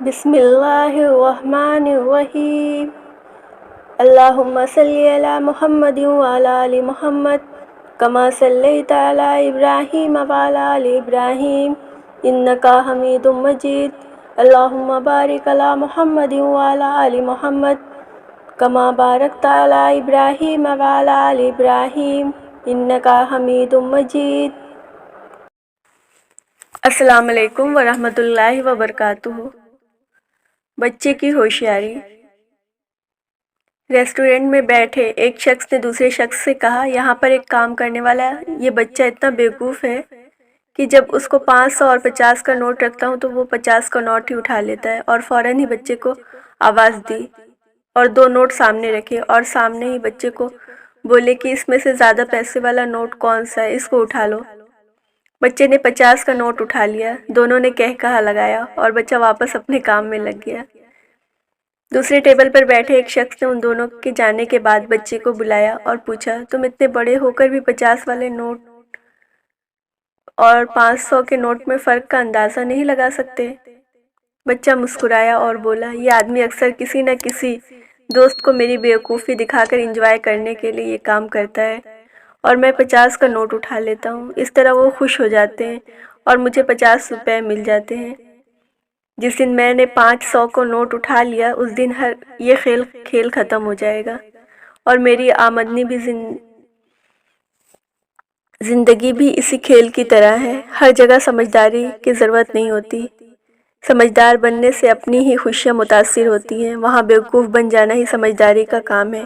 بسم اللہ الرحمن الرحیم اللہم صلی علی محمد وعلی آل محمد کما صلیت علی ابراہیم وعلی آل ابراہیم انکا حمید مجید اللہم بارک علی محمد وعلی آل محمد کما بارکت علی ابراہیم وعلی آل ابراہیم انکا حمید مجید۔ السلام علیکم ورحمۃ اللہ وبرکاتہ۔ بچے کی ہوشیاری۔ ریسٹورنٹ میں بیٹھے ایک شخص نے دوسرے شخص سے کہا، یہاں پر ایک کام کرنے والا یہ بچہ اتنا بیوقوف ہے کہ جب اس کو 500 اور 50 کا نوٹ رکھتا ہوں تو وہ 50 کا نوٹ ہی اٹھا لیتا ہے۔ اور فوراً ہی بچے کو آواز دی اور 2 نوٹ سامنے رکھے اور سامنے ہی بچے کو بولے کہ اس میں سے زیادہ پیسے والا نوٹ کون سا ہے، اس کو اٹھا لو۔ بچے نے 50 کا نوٹ اٹھا لیا، دونوں نے کہہ کہا لگایا اور بچہ واپس اپنے کام میں لگ گیا۔ دوسرے ٹیبل پر بیٹھے ایک شخص نے ان دونوں کے جانے کے بعد بچے کو بلایا اور پوچھا، تم اتنے بڑے ہو کر بھی 50 والے نوٹ اور 500 کے نوٹ میں فرق کا اندازہ نہیں لگا سکتے؟ بچہ مسکرایا اور بولا، یہ آدمی اکثر کسی نہ کسی دوست کو میری بیوقوفی دکھا کر انجوائے کرنے کے لیے یہ کام کرتا ہے اور میں 50 کا نوٹ اٹھا لیتا ہوں۔ اس طرح وہ خوش ہو جاتے ہیں اور مجھے 50 روپے مل جاتے ہیں۔ جس دن میں نے 500 کو نوٹ اٹھا لیا اس دن یہ کھیل ختم ہو جائے گا اور میری آمدنی بھی زندگی بھی اسی کھیل کی طرح ہے۔ ہر جگہ سمجھداری کی ضرورت نہیں ہوتی۔ سمجھدار بننے سے اپنی ہی خوشیاں متاثر ہوتی ہیں، وہاں بیوقوف بن جانا ہی سمجھداری کا کام ہے۔